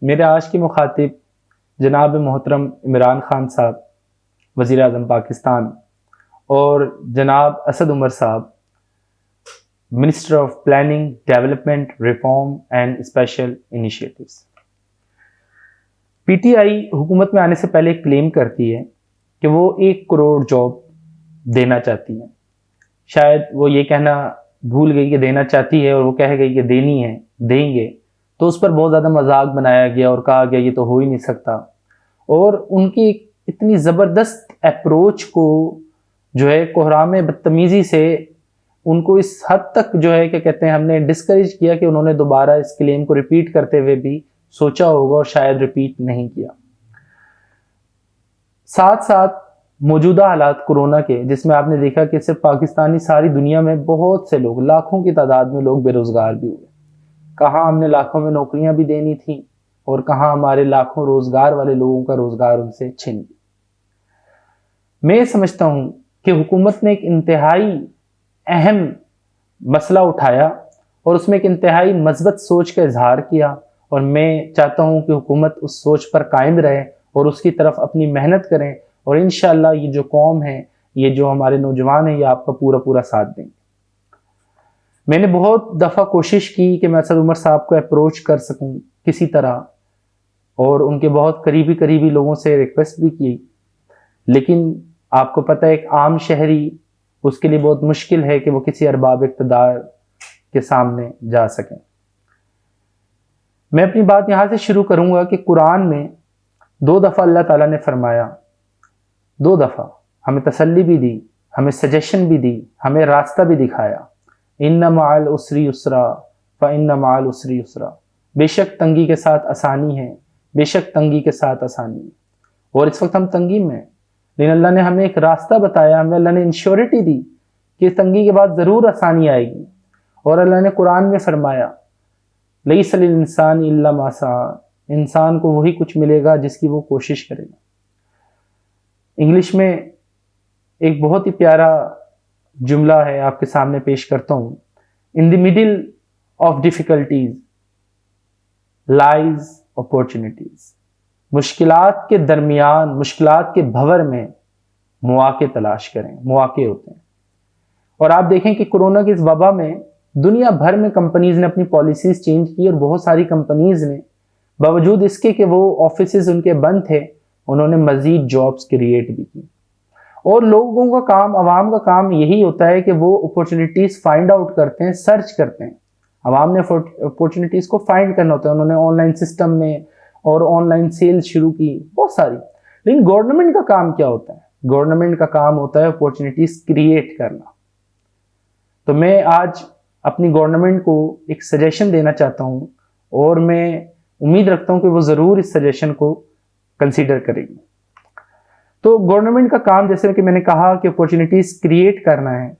میرے آج کے مخاطب جناب محترم عمران خان صاحب وزیر اعظم پاکستان اور جناب اسد عمر صاحب minister of planning development reform and special initiatives. P T I حکومت میں آنے سے پہلے کلیم کرتی ہے کہ وہ 1 کروڑ جاب دینا چاہتی ہے۔ شاید وہ یہ کہنا بھول گئی کہ دینا چاہتی ہے اور وہ کہہ گئی کہ دینی ہے، دیں گے، تو اس پر بہت زیادہ مذاق بنایا گیا اور کہا گیا یہ تو ہو ہی نہیں سکتا۔ اور ان کی اتنی زبردست اپروچ کو جو ہے کوہرام بدتمیزی سے ان کو اس حد تک جو ہے کہ کہتے ہیں ہم نے ڈسکریج کیا کہ انہوں نے دوبارہ اس کلیم کو ریپیٹ کرتے ہوئے بھی سوچا ہوگا اور شاید ریپیٹ نہیں کیا۔ ساتھ ساتھ موجودہ حالات کورونا کے، جس میں آپ نے دیکھا کہ صرف پاکستانی ساری دنیا میں بہت سے لوگ، لاکھوں کی تعداد میں لوگ بے روزگار بھی ہوئے۔ کہاں ہم نے لاکھوں میں نوکریاں بھی دینی تھیں اور کہاں ہمارے لاکھوں روزگار والے لوگوں کا روزگار ان سے چھن گیا۔ میں سمجھتا ہوں کہ حکومت نے ایک انتہائی اہم مسئلہ اٹھایا اور اس میں ایک انتہائی مثبت سوچ کا اظہار کیا، اور میں چاہتا ہوں کہ حکومت اس سوچ پر قائم رہے اور اس کی طرف اپنی محنت کریں، اور انشاءاللہ یہ جو قوم ہے، یہ جو ہمارے نوجوان ہیں، یہ آپ کا پورا ساتھ دیں گے۔ میں نے بہت دفعہ کوشش کی کہ میں اسد عمر صاحب کو اپروچ کر سکوں کسی طرح، اور ان کے بہت قریبی لوگوں سے ریکویسٹ بھی کی، لیکن آپ کو پتہ ہے ایک عام شہری، اس کے لیے بہت مشکل ہے کہ وہ کسی ارباب اقتدار کے سامنے جا سکیں۔ میں اپنی بات یہاں سے شروع کروں گا کہ قرآن میں 2 دفعہ اللہ تعالیٰ نے فرمایا، 2 دفعہ ہمیں تسلی بھی دی، ہمیں سجیشن بھی دی، ہمیں راستہ بھی دکھایا، ان مع العسر یسرا فان مع العسر یسرا، بے شک تنگی کے ساتھ آسانی ہے، بے شک تنگی کے ساتھ آسانی ہے۔ اور اس وقت ہم تنگی میں ہیں، لیکن اللہ نے ہمیں ایک راستہ بتایا، ہمیں اللہ نے انشورٹی دی کہ تنگی کے بعد ضرور آسانی آئے گی۔ اور اللہ نے قرآن میں فرمایا لیس للانسان الا ما سعى، انسان کو وہی کچھ ملے گا جس کی وہ کوشش کرے گا۔ انگلش میں ایک بہت ہی پیارا جملہ ہے، آپ کے سامنے پیش کرتا ہوں۔ In the middle of difficulties lies opportunities, مشکلات کے درمیان، مشکلات کے بھور میں مواقع تلاش کریں، مواقع ہوتے ہیں۔ اور آپ دیکھیں کہ کورونا کی اس وبا میں دنیا بھر میں کمپنیز نے اپنی پالیسیز چینج کی، اور بہت ساری کمپنیز نے باوجود اس کے کہ وہ آفیسز ان کے بند تھے، انہوں نے مزید جابز کریٹ بھی کی۔ اور لوگوں کا کام، عوام کا کام یہی ہوتا ہے کہ وہ اپورچونیٹیز فائنڈ آؤٹ کرتے ہیں، سرچ کرتے ہیں۔ عوام نے اپورچونیٹیز کو فائنڈ کرنا ہوتا ہے، انہوں نے آن لائن سسٹم میں اور آن لائن سیلز شروع کی، بہت ساری۔ لیکن گورنمنٹ کا کام کیا ہوتا ہے؟ گورنمنٹ کا کام ہوتا ہے اپورچونیٹیز کریٹ کرنا۔ تو میں آج اپنی گورنمنٹ کو ایک سجیشن دینا چاہتا ہوں، اور میں امید رکھتا ہوں کہ وہ ضرور اس سجیشن کو کنسیڈر کرے گی۔ تو گورنمنٹ کا کام، جیسے کہ میں نے کہا کہ اپورچونیٹیز کریٹ کرنا ہے،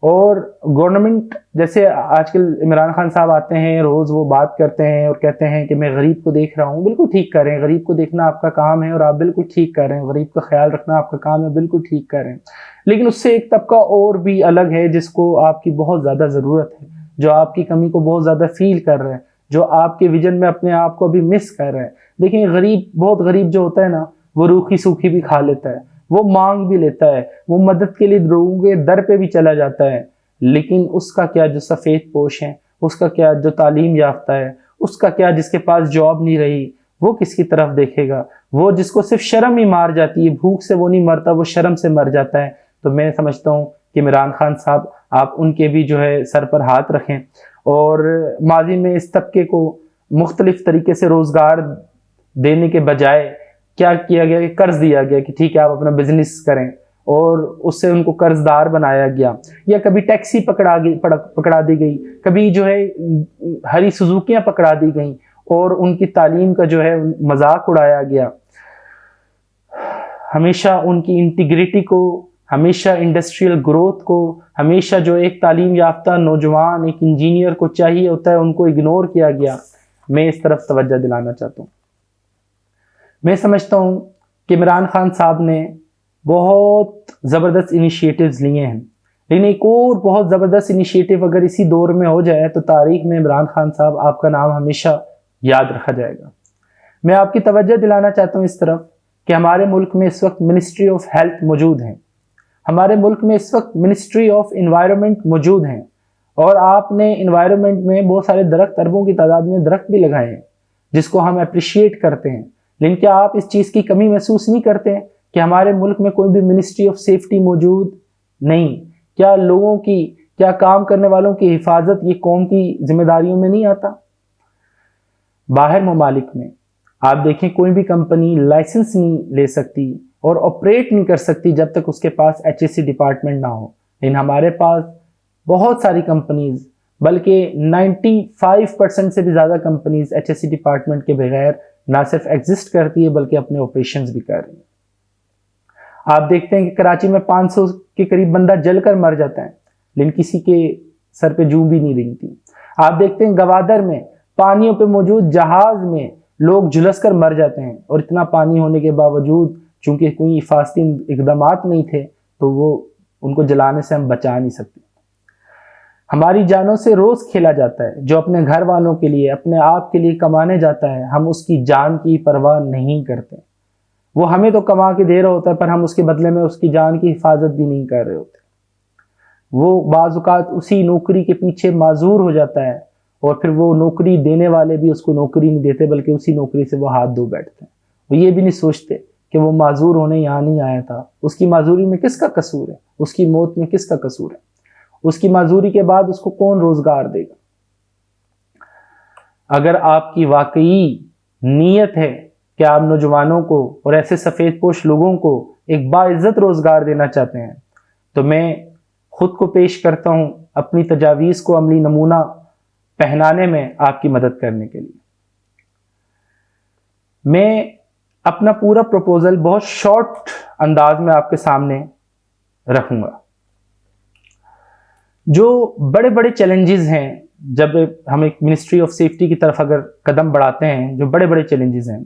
اور گورنمنٹ جیسے آج کل عمران خان صاحب آتے ہیں، روز وہ بات کرتے ہیں اور کہتے ہیں کہ میں غریب کو دیکھ رہا ہوں۔ بالکل ٹھیک کر رہے ہیں، غریب کو دیکھنا آپ کا کام ہے اور آپ بالکل ٹھیک کر رہے ہیں، غریب کا خیال رکھنا آپ کا کام ہے، بالکل ٹھیک کر رہے ہیں۔ لیکن اس سے ایک طبقہ اور بھی الگ ہے جس کو آپ کی بہت زیادہ ضرورت ہے، جو آپ کی کمی کو بہت زیادہ فیل کر رہے ہیں، جو آپ کے ویژن میں اپنے آپ کو بھی مس کر رہے ہیں۔ دیکھیں غریب، بہت غریب جو ہوتا ہے نا، وہ روکھی سوکھی بھی کھا لیتا ہے، وہ مانگ بھی لیتا ہے، وہ مدد کے لیے لوگوں کے در پہ بھی چلا جاتا ہے، لیکن اس کا کیا جو سفید پوش ہیں، اس کا کیا جو تعلیم یافتہ ہے، اس کا کیا جس کے پاس جاب نہیں رہی، وہ کس کی طرف دیکھے گا؟ وہ جس کو صرف شرم ہی مار جاتی ہے، بھوک سے وہ نہیں مرتا، وہ شرم سے مر جاتا ہے۔ تو میں سمجھتا ہوں کہ عمران خان صاحب، آپ ان کے بھی جو ہے سر پر ہاتھ رکھیں، اور ماضی میں اس طبقے کو مختلف طریقے سے روزگار دینے کے بجائے کیا کیا گیا کہ قرض دیا گیا کہ ٹھیک ہے آپ اپنا بزنس کریں، اور اس سے ان کو قرض دار بنایا گیا، یا کبھی ٹیکسی پکڑا دی گئی، کبھی جو ہے ہری سزوکیاں پکڑا دی گئیں، اور ان کی تعلیم کا جو ہے مذاق اڑایا گیا۔ ہمیشہ ان کی انٹیگریٹی کو، ہمیشہ انڈسٹریل گروتھ کو، ہمیشہ جو ایک تعلیم یافتہ نوجوان، ایک انجینئر کو چاہیے ہوتا ہے، ان کو اگنور کیا گیا۔ میں اس طرف توجہ دلانا چاہتا ہوں۔ میں سمجھتا ہوں کہ عمران خان صاحب نے بہت زبردست انیشیٹوز لیے ہیں، لیکن ایک اور بہت زبردست انیشیٹو اگر اسی دور میں ہو جائے تو تاریخ میں عمران خان صاحب آپ کا نام ہمیشہ یاد رکھا جائے گا۔ میں آپ کی توجہ دلانا چاہتا ہوں اس طرف کہ ہمارے ملک میں اس وقت منسٹری آف ہیلتھ موجود ہیں، ہمارے ملک میں اس وقت منسٹری آف انوائرمنٹ موجود ہیں، اور آپ نے انوائرمنٹ میں بہت سارے درخت، اربوں کی تعداد میں درخت بھی لگائے ہیں جس کو ہم اپریشیٹ کرتے ہیں، لیکن کیا آپ اس چیز کی کمی محسوس نہیں کرتے کہ ہمارے ملک میں کوئی بھی منسٹری آف سیفٹی موجود نہیں؟ کیا لوگوں کی، کیا کام کرنے والوں کی حفاظت یہ قوم کی ذمہ داریوں میں نہیں آتا؟ باہر ممالک میں آپ دیکھیں کوئی بھی کمپنی لائسنس نہیں لے سکتی اور آپریٹ نہیں کر سکتی جب تک اس کے پاس HSE ڈپارٹمنٹ نہ ہو، لیکن ہمارے پاس بہت ساری کمپنیز، بلکہ 95% سے بھی زیادہ کمپنیز HSE ڈپارٹمنٹ کے بغیر نہ صرف ایگزسٹ کرتی ہے بلکہ اپنے آپریشنز بھی کر رہی ہیں۔ آپ دیکھتے ہیں کہ کراچی میں 500 کے قریب بندہ جل کر مر جاتا ہے لیکن کسی کے سر پہ جوں بھی نہیں رنگتی۔ آپ دیکھتے ہیں گوادر میں پانیوں پہ موجود جہاز میں لوگ جھلس کر مر جاتے ہیں، اور اتنا پانی ہونے کے باوجود چونکہ کوئی حفاظتی اقدامات نہیں تھے تو وہ ان کو جلانے سے ہم بچا نہیں سکتے۔ ہماری جانوں سے روز کھیلا جاتا ہے، جو اپنے گھر والوں کے لیے، اپنے آپ کے لیے کمانے جاتا ہے، ہم اس کی جان کی پرواہ نہیں کرتے۔ وہ ہمیں تو کما کے دے رہا ہوتا ہے پر ہم اس کے بدلے میں اس کی جان کی حفاظت بھی نہیں کر رہے ہوتے۔ وہ بعض اوقات اسی نوکری کے پیچھے معذور ہو جاتا ہے، اور پھر وہ نوکری دینے والے بھی اس کو نوکری نہیں دیتے بلکہ اسی نوکری سے وہ ہاتھ دھو بیٹھتے ہیں۔ وہ یہ بھی نہیں سوچتے کہ وہ معذور ہونے یہاں نہیں آیا تھا، اس کی معذوری میں کس کا قصور ہے، اس کی موت میں کس کا قصور ہے، اس کی معذوری کے بعد اس کو کون روزگار دے گا۔ اگر آپ کی واقعی نیت ہے کہ آپ نوجوانوں کو اور ایسے سفید پوش لوگوں کو ایک باعزت روزگار دینا چاہتے ہیں تو میں خود کو پیش کرتا ہوں اپنی تجاویز کو عملی نمونہ پہنانے میں آپ کی مدد کرنے کے لیے۔ میں اپنا پورا پروپوزل بہت شارٹ انداز میں آپ کے سامنے رکھوں گا۔ جو بڑے بڑے چیلنجز ہیں جب ہم ایک منسٹری آف سیفٹی کی طرف اگر قدم بڑھاتے ہیں، جو بڑے بڑے چیلنجز ہیں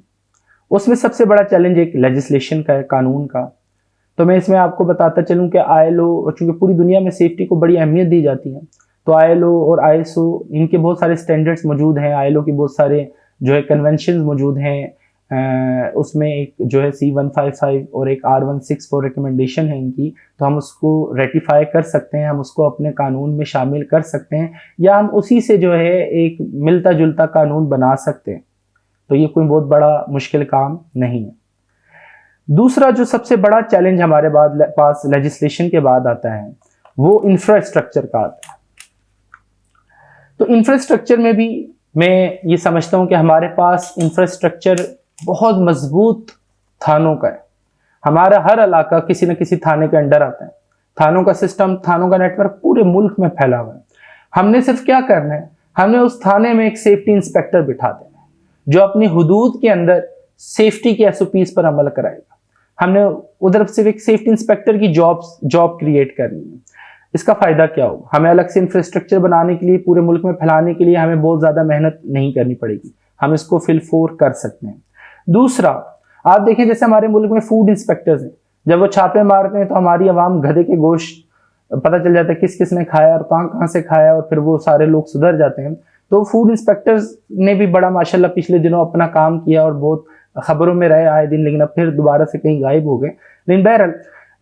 اس میں سب سے بڑا چیلنج ایک لیجسلیشن کا ہے، قانون کا۔ تو میں اس میں آپ کو بتاتا چلوں کہ ILO، اور چونکہ پوری دنیا میں سیفٹی کو بڑی اہمیت دی جاتی ہے تو ILO اور ISO ان کے بہت سارے سٹینڈرڈز موجود ہیں، ILO کے بہت سارے جو ہے کنونشنز موجود ہیں، اس میں ایک جو ہے C155 اور ایک R164 ریکمنڈیشن ہے ان کی، تو ہم اس کو ریٹیفائی کر سکتے ہیں، ہم اس کو اپنے قانون میں شامل کر سکتے ہیں، یا ہم اسی سے جو ہے ایک ملتا جلتا قانون بنا سکتے ہیں، تو یہ کوئی بہت بڑا مشکل کام نہیں ہے۔ دوسرا جو سب سے بڑا چیلنج ہمارے پاس لیجسلیشن کے بعد آتا ہے وہ انفراسٹرکچر کا آتا ہے۔ تو انفراسٹرکچر میں بھی میں یہ سمجھتا ہوں کہ ہمارے پاس انفراسٹرکچر بہت مضبوط تھانوں کا ہے۔ ہمارا ہر علاقہ کسی نہ کسی تھانے کے انڈر آتا ہے، تھانوں کا سسٹم، تھانوں کا نیٹ ورک پورے ملک میں پھیلا ہوا ہے۔ ہم نے صرف کیا کرنا ہے، ہم نے اس تھانے میں ایک سیفٹی انسپیکٹر بٹھا دینا ہے جو اپنی حدود کے اندر سیفٹی کے SOPs پر عمل کرائے گا۔ ہم نے ادھر صرف ایک سیفٹی انسپیکٹر کی جاب کریٹ کرنی ہے۔ اس کا فائدہ کیا ہوگا؟ ہمیں الگ سے انفراسٹرکچر بنانے کے لیے، پورے ملک میں پھیلانے کے لیے ہمیں بہت زیادہ محنت نہیں کرنی پڑے گی، ہم اس کو فل فور کر سکتے ہیں۔ دوسرا، آپ دیکھیں جیسے ہمارے ملک میں فوڈ انسپیکٹرز ہیں، جب وہ چھاپے مارتے ہیں تو ہماری عوام گدھے کے گوشت پتہ چل جاتا ہے کس کس نے کھایا اور کہاں کہاں سے کھایا، اور پھر وہ سارے لوگ سدھر جاتے ہیں۔ تو فوڈ انسپیکٹرز نے بھی بڑا ماشاءاللہ پچھلے دنوں اپنا کام کیا اور بہت خبروں میں رہے آئے دن، لیکن اب پھر دوبارہ سے کہیں غائب ہو گئے۔ لیکن بہرحال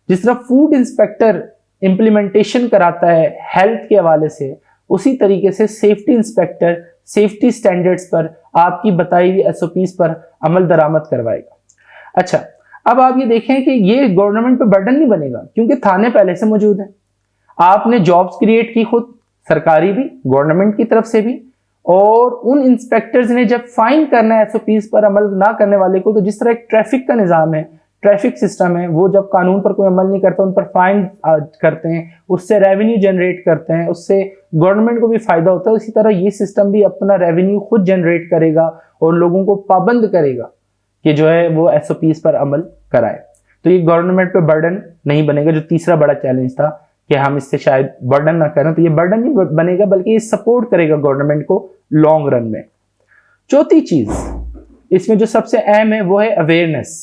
جس طرح فوڈ انسپیکٹر امپلیمنٹیشن کراتا ہے ہیلتھ کے حوالے سے، اسی طریقے سے سیفٹی انسپیکٹر سیفٹی سٹینڈرڈز پر، آپ کی بتائی ہوئی SOPs پر عمل درآمد کروائے گا۔ اچھا، اب آپ یہ دیکھیں کہ یہ گورنمنٹ پہ برڈن نہیں بنے گا کیونکہ تھانے پہلے سے موجود ہیں۔ آپ نے جابز کریٹ کی خود، سرکاری بھی، گورنمنٹ کی طرف سے بھی، اور ان انسپیکٹرز نے جب فائن کرنا ہے SOPs پر عمل نہ کرنے والے کو، تو جس طرح ایک ٹریفک کا نظام ہے، ٹریفک سسٹم ہے، وہ جب قانون پر کوئی عمل نہیں کرتا ان پر فائن کرتے ہیں، اس سے ریونیو جنریٹ کرتے ہیں، اس سے گورنمنٹ کو بھی فائدہ ہوتا ہے۔ اسی طرح یہ سسٹم بھی اپنا ریونیو خود جنریٹ کرے گا اور لوگوں کو پابند کرے گا کہ جو ہے وہ SOPs پر عمل کرائے۔ تو یہ گورنمنٹ پہ برڈن نہیں بنے گا، جو تیسرا بڑا چیلنج تھا کہ ہم اس سے شاید برڈن نہ کریں، تو یہ برڈن نہیں بنے گا بلکہ یہ سپورٹ کرے گا گورنمنٹ کو لانگ رن میں۔ چوتھی چیز اس میں جو سب سے اہم ہے وہ ہے اویئرنیس۔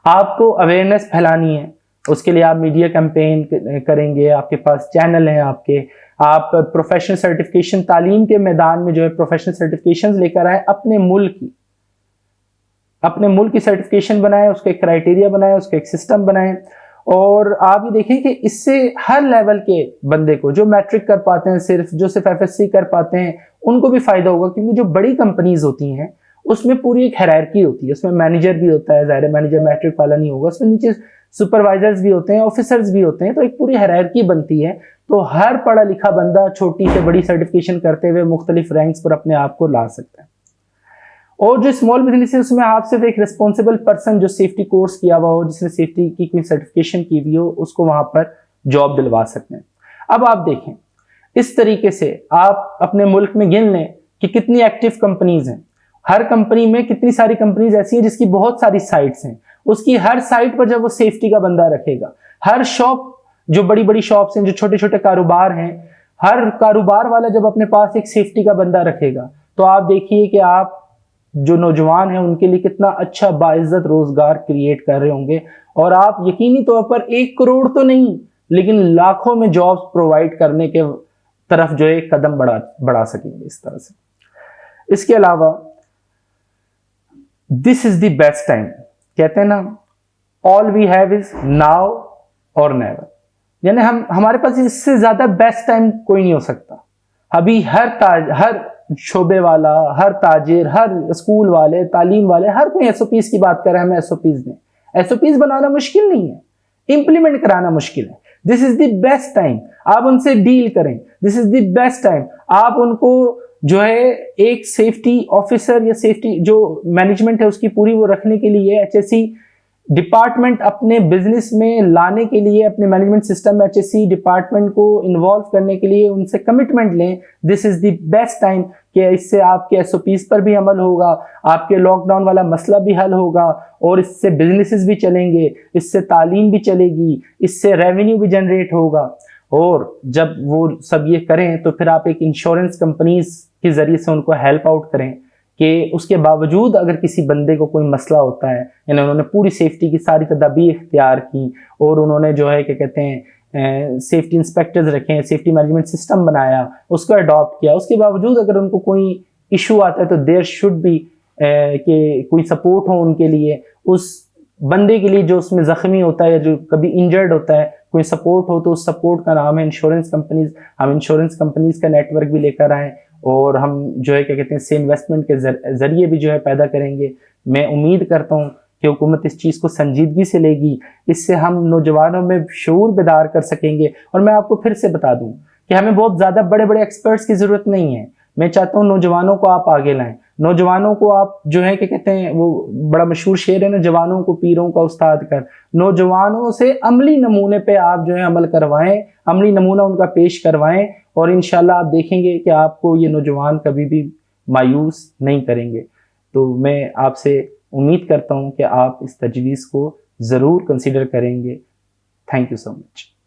آپ کو اویئرنیس پھیلانی ہے، اس کے لیے آپ میڈیا کیمپین کریں گے، آپ کے پاس چینل ہیں آپ پروفیشنل سرٹیفکیشن، تعلیم کے میدان میں جو ہے پروفیشنل سرٹیفکیشنز لے کر آئیں اپنے ملک کی، اپنے ملک کی سرٹیفکیشن بنائیں، اس کا ایک کرائٹیریا بنائیں، اس کا ایک سسٹم بنائیں. اور آپ یہ دیکھیں کہ اس سے ہر لیول کے بندے کو، جو میٹرک کر پاتے ہیں صرف، جو صرف FSC کر پاتے ہیں، ان کو بھی فائدہ ہوگا. کیونکہ جو بڑی کمپنیز ہوتی ہیں اس میں پوری ایک ہیرارکی ہوتی ہے، اس میں مینیجر بھی ہوتا ہے، ظاہر مینیجر میٹرک والا نہیں ہوگا، اس میں نیچے سپروائزرز بھی ہوتے ہیں، آفیسرز بھی ہوتے ہیں، تو ایک پوری ہیرارکی بنتی ہے. تو ہر پڑھا لکھا بندہ چھوٹی سے بڑی سرٹیفکیشن کرتے ہوئے مختلف رینکس پر اپنے آپ کو لا سکتا ہے. اور جو اسمال بزنس ہے اس میں آپ صرف ایک ریسپانسبل پرسن جو سیفٹی کورس کیا ہوا ہو، جس نے سیفٹی کی کوئی سرٹیفکیشن کی ہوئی ہو، اس کو وہاں پر جاب دلوا سکتے ہیں. اب آپ دیکھیں اس طریقے سے آپ اپنے ملک میں گن لیں کہ کتنی ایکٹیو کمپنیز ہیں. ہر کمپنی میں کتنی ساری کمپنیز ایسی ہیں جس کی بہت ساری سائٹس ہیں. اس کی ہر سائٹ پر جب وہ سیفٹی کا بندہ رکھے گا، ہر شاپ، جو بڑی بڑی شاپس ہیں، جو چھوٹے چھوٹے کاروبار ہیں، ہر کاروبار والا جب اپنے پاس ایک سیفٹی کا بندہ رکھے گا، تو آپ دیکھیے کہ آپ جو نوجوان ہیں ان کے لیے کتنا اچھا باعزت روزگار کریٹ کر رہے ہوں گے. اور آپ یقینی طور پر 1 کروڑ تو نہیں لیکن لاکھوں میں جابز پرووائڈ کرنے کے طرف جو ایک قدم بڑھا سکیں گے اس طرح سے. اس کے علاوہ دس از دی بیسٹ ٹائم، کہتے ہیں نا آل وی ہیو از ناؤ اور نیور، یعنی ہمارے پاس اس سے زیادہ بیسٹ ٹائم کوئی نہیں ہو سکتا. ابھی ہر شعبے والا، ہر تاجر، ہر اسکول والے، تعلیم والے، ہر کوئی SOPs کی بات کر رہا ہے. ہمیں SOPs دیں. SOPs بنانا مشکل نہیں ہے، امپلیمنٹ کرانا مشکل ہے. دس از دی بیسٹ ٹائم، آپ ان سے ڈیل کریں. دس از دی بیسٹ ٹائم، آپ ان کو جو ہے ایک سیفٹی آفیسر یا سیفٹی جو مینجمنٹ ہے اس کی پوری وہ رکھنے کے لیے HSE ڈپارٹمنٹ اپنے بزنس میں لانے کے لیے، اپنے مینجمنٹ سسٹم میں HSE ڈپارٹمنٹ کو انوالو کرنے کے لیے ان سے کمٹمنٹ لیں. دس از دی بیسٹ ٹائم کہ اس سے آپ کے SOPs پر بھی عمل ہوگا، آپ کے لاک ڈاؤن والا مسئلہ بھی حل ہوگا، اور اس سے بزنسز بھی چلیں گے، اس سے تعلیم بھی چلے گی، اس سے ریونیو بھی جنریٹ ہوگا. اور جب وہ سب یہ کریں تو پھر آپ ایک انشورنس کمپنیز کے ذریعے سے ان کو ہیلپ آؤٹ کریں کہ اس کے باوجود اگر کسی بندے کو کوئی مسئلہ ہوتا ہے، یعنی انہوں نے پوری سیفٹی کی ساری تدابیر اختیار کی، اور انہوں نے جو ہے کہ کہتے ہیں سیفٹی انسپیکٹرز رکھیں، سیفٹی مینجمنٹ سسٹم بنایا، اس کو اڈاپٹ کیا، اس کے باوجود اگر ان کو کوئی ایشو آتا ہے تو دیر شوڈ بی کہ کوئی سپورٹ ہو ان کے لیے، اس بندے کے لیے جو اس میں زخمی ہوتا ہے یا جو کبھی انجرڈ ہوتا ہے، کوئی سپورٹ ہو تو اس سپورٹ کا نام ہے انشورنس کمپنیز. ہم انشورنس کمپنیز کا نیٹ ورک بھی لے کر آئیں، اور ہم جو ہے کیا کہتے ہیں سے انویسٹمنٹ کے ذریعے بھی جو ہے پیدا کریں گے. میں امید کرتا ہوں کہ حکومت اس چیز کو سنجیدگی سے لے گی، اس سے ہم نوجوانوں میں شعور بیدار کر سکیں گے. اور میں آپ کو پھر سے بتا دوں کہ ہمیں بہت زیادہ بڑے بڑے ایکسپرٹس کی ضرورت نہیں ہے. میں چاہتا ہوں نوجوانوں کو آپ آگے لائیں، نوجوانوں کو آپ جو ہے کہ کہتے ہیں وہ بڑا مشہور شعر ہے نا، جوانوں کو پیروں کا استاد کر. نوجوانوں سے عملی نمونے پہ آپ جو ہے عمل کروائیں، عملی نمونہ ان کا پیش کروائیں، اور انشاءاللہ آپ دیکھیں گے کہ آپ کو یہ نوجوان کبھی بھی مایوس نہیں کریں گے. تو میں آپ سے امید کرتا ہوں کہ آپ اس تجویز کو ضرور کنسیڈر کریں گے. Thank you so much.